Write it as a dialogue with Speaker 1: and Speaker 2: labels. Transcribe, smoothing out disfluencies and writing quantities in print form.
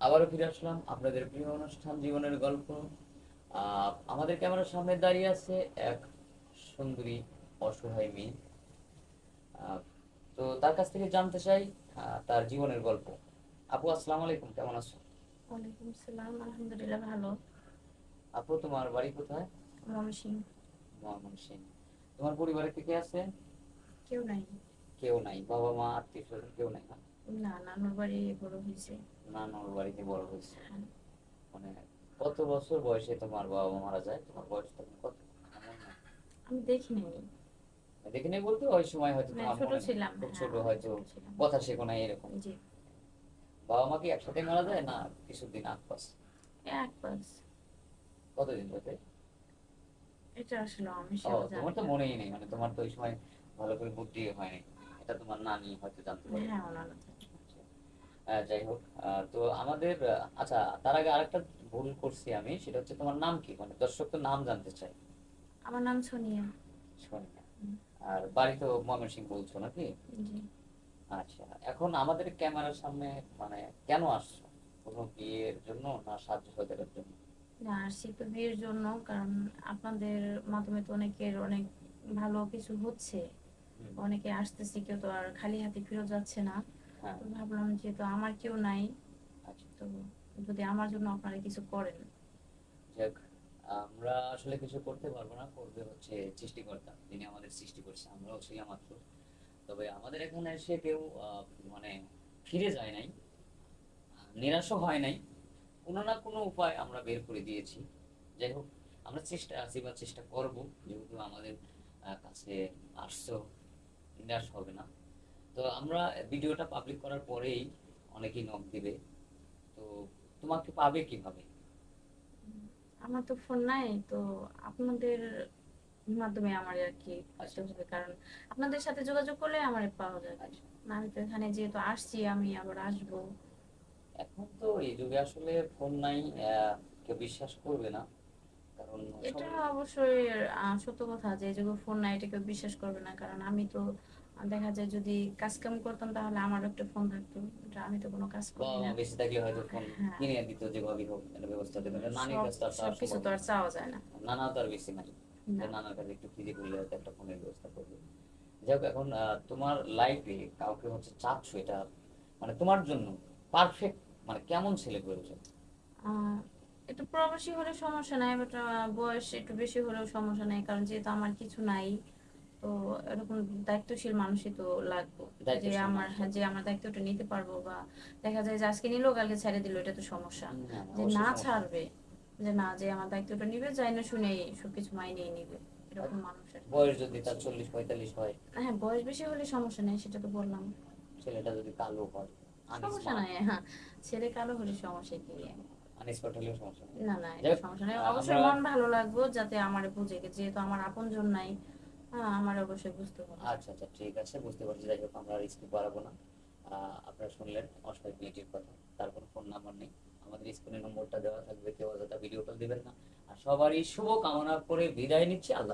Speaker 1: আবারও ফিরে আসলাম আপনাদের প্রিয় অনুষ্ঠান জীবনের গল্প। আমাদের ক্যামেরার সামনে দাঁড়িয়ে আছে এক সুন্দরী অসহায় মেয়ে। আহ, তো তার কাছ থেকে জানতে চাই তার জীবনের গল্প। আপু, আসসালামু আলাইকুম, কেমন আছো?
Speaker 2: ওয়ালাইকুম আসসালাম, আলহামদুলিল্লাহ ভালো।
Speaker 1: আপু, তোমার বাড়ি কোথায়?
Speaker 2: ময়মনসিংহ।
Speaker 1: ময়মনসিংহ। তোমার পরিবারে কে কে আছে?
Speaker 2: কেউ নাই।
Speaker 1: কেউ নাই? বাবা মা আত্মীয় স্বজন কেউ নাই না?
Speaker 2: না, নানুর বাড়ি বড় হয়েছে।
Speaker 1: নানুর বাড়িতে বড় হয়েছে।
Speaker 2: হ্যাঁ।
Speaker 1: মানে কত বছর বয়সে তোমার বাবা মা মারা যায়? তোমার বয়স তখন কত? আমার মনে নাই।
Speaker 2: আমি দেখি নাই।
Speaker 1: দেখে নেই বলতে ওই সময় হয়তো
Speaker 2: মানে
Speaker 1: তোমার
Speaker 2: ছোট
Speaker 1: মনে নেই,
Speaker 2: ছিলাম,
Speaker 1: খুব
Speaker 2: হ্যাঁ
Speaker 1: ছোট
Speaker 2: অনেক
Speaker 1: হয়তো,
Speaker 2: ছোট ছিলাম।
Speaker 1: কথা শেখো নাই এরকম।
Speaker 2: জি।
Speaker 1: বাবা মা কি একসাথে মারা যায় না কিছুদিন আগ পাশ?
Speaker 2: এক পাস।
Speaker 1: কতদিন ধরে?
Speaker 2: এটা আসলে আমি
Speaker 1: ও,
Speaker 2: সেটা
Speaker 1: তোমার
Speaker 2: জানি
Speaker 1: তো
Speaker 2: না।
Speaker 1: মনেই নেই, মানে তোমার তো ওই সময় ভালো করে বুদ্ধি হয়নি। এটা তোমার নানি হয়তো জানতে পারবে।
Speaker 2: হ্যাঁ, ওনারা থাকে।
Speaker 1: আচ্ছা। যাই হোক, তো আমাদের আচ্ছা, তার আগে আরেকটা ভুল করছি আমি, সেটা হচ্ছে তোমার নাম কি, মানে দর্শক তো নাম জানতে চাই।
Speaker 2: আমার নাম সোনিয়া।
Speaker 1: সোনিয়া।
Speaker 2: হুম,
Speaker 1: আর বাড়ি তো ময়মনসিংহ বলছো নাকি?
Speaker 2: জি।
Speaker 1: আচ্ছা, এখন আমাদের ক্যামেরার সামনে মানে কেন আসছো? কোনো বিয়ের জন্য না সাজসজ্জার জন্য?
Speaker 2: না, আসছি তো বিয়ের জন্য, কারণ আপনাদের মাধ্যমে তো অনেকের অনেক ভালো কিছু হচ্ছে।
Speaker 1: হুম।
Speaker 2: অনেকে আসতেছে, কেউ তো আর খালি হাতে ফেরত যাচ্ছে না।
Speaker 1: হ্যাঁ।
Speaker 2: তো ভাবলাম যেহেতু আমার কেউ নাই,
Speaker 1: আচ্ছা।
Speaker 2: তো যদি আমার জন্য আপনারা কিছু করেন।
Speaker 1: যাক, আমরা আসলে কিছু করতে পারবো না, করবে হচ্ছে সৃষ্টিকর্তা, যিনি আমাদের সৃষ্টি করছে, আমরাও ছিলাম মাত্র। তবে আমাদের এখানে এসে কেউ মানে ফিরে যায় নাই, নিরাশও হয় নাই। কোনো না কোনো উপায় আমরা বের করে দিয়েছি। যাই হোক, আমরা চেষ্টা আছি বা চেষ্টা করব, যেহেতু আমাদের কাছে আসছো, নিরাশ হবে না। তো আমরা ভিডিওটা পাবলিক করার পরেই অনেকেই নক দিবে। তো তোমাকে পাবে কিভাবে?
Speaker 2: আমার তো ফোন নাই তো, আপনাদের মাধ্যমে আমার আর কি
Speaker 1: আচ্ছা,
Speaker 2: পাইতে
Speaker 1: আচ্ছা,
Speaker 2: হবে, কারণ আপনাদের সাথে যোগাযোগ করলে আমার পাওয়া যাবে।
Speaker 1: আচ্ছা।
Speaker 2: না, আমি তো এখানে যেহেতু আসছি, আমি আবার আসবো।
Speaker 1: এখন তো এই যুগে আসলে ফোন নাই, কেউ বিশ্বাস করবে না, কারণ
Speaker 2: এটা
Speaker 1: সবাই।
Speaker 2: অবশ্যই সত্য কথা যে যখন ফোন নাই এটা কেউ বিশ্বাস করবে না, কারণ আমি তো দেখা যায় যদি কাজ কাম করতাম তাহলে আমার একটা ফোন থাকতো। এটা আমি তো কোনো কাজ করি
Speaker 1: বাবা
Speaker 2: না।
Speaker 1: মা বেঁচে থাকলে হয়তো ফোন
Speaker 2: হ্যাঁ।
Speaker 1: কিনে দিত, যেভাবেই হোক একটা ব্যবস্থা দিত, নানির
Speaker 2: সব
Speaker 1: কাছে তো আর চাওয়ার
Speaker 2: সবকিছু
Speaker 1: সম্ভব
Speaker 2: তো
Speaker 1: না।
Speaker 2: আর চাওয়া যায় না।
Speaker 1: নানা তো আর বেশি নাই যে
Speaker 2: না।
Speaker 1: নানার কাছে একটু ফিরে করলে হয়তো একটা ফোনের ব্যবস্থা করবে। যাই হোক, এখন তোমার লাইফে কাউকে হচ্ছে চাচ্ছ, এটা মানে তোমার জন্য পারফেক্ট মানে কেমন ছেলে প্রয়োজন?
Speaker 2: আহ একটু প্রবাসী হলে সমস্যা নাই, বাট বয়স একটু বেশি হলেও সমস্যা নাই, কারণ যেহেতু আমার কিছু নাই। তো এরকম দায়িত্বশীল মানুষই তো লাগবে। যে
Speaker 1: দায়িত্বশীল
Speaker 2: আমার,
Speaker 1: মানুষ
Speaker 2: হ্যাঁ, যে
Speaker 1: লাগবে।
Speaker 2: আমার দায়িত্বটা নিতে পারবো, বা দেখা যায় যে আজকে নিলো কালকে ছেড়ে দিল, এটা তো সমস্যা।
Speaker 1: না,
Speaker 2: যে
Speaker 1: অবশ্যই
Speaker 2: না
Speaker 1: সমস্যা।
Speaker 2: ছাড়বে, যে না, যে আমার দায়িত্বটা নিবে, যাই না শুনেই সবকিছু মাইনেই নিবে,
Speaker 1: আর
Speaker 2: এরকম মানুষ আর কি
Speaker 1: বয়স যদি তার
Speaker 2: খুঁজছি।
Speaker 1: 40-45 হয়,
Speaker 2: হ্যাঁ, বয়স বেশি হলে সমস্যা নেই, সেটা তো বললাম।
Speaker 1: ছেলেটা যদি কালো হয়,
Speaker 2: সমস্যা
Speaker 1: আনস্মার্ট,
Speaker 2: নাই, হ্যাঁ। ছেলে কালো হলে সমস্যা কি?
Speaker 1: আনস্মার্ট হলেও সমস্যা নেই।
Speaker 2: না না,
Speaker 1: যাই
Speaker 2: এটা
Speaker 1: হোক,
Speaker 2: সমস্যা নেই,
Speaker 1: আমরা
Speaker 2: অবশ্যই মন ভালো লাগবে যাতে আমার বুঝে, যেহেতু আমার আপন জন নাই। হ্যাঁ, আমার অবশ্যই বুঝতে হবে।
Speaker 1: আচ্ছা, আচ্ছা, ঠিক আছে, বুঝতে পারছি। যাই হোক, আমরা আর স্কিপ বাড়াবো না। আপনারা শুনলেন অসহায় মেয়েটির কথা, তার কোনো ফোন নাম্বার নেই। আমাদের স্ক্রিনে নম্বরটা দেওয়া থাকবে, কেউ অযথা ভিডিও কল দিবেন না। আর সবারই শুভ কামনা করে বিদায় নিচ্ছি। আল্লাহ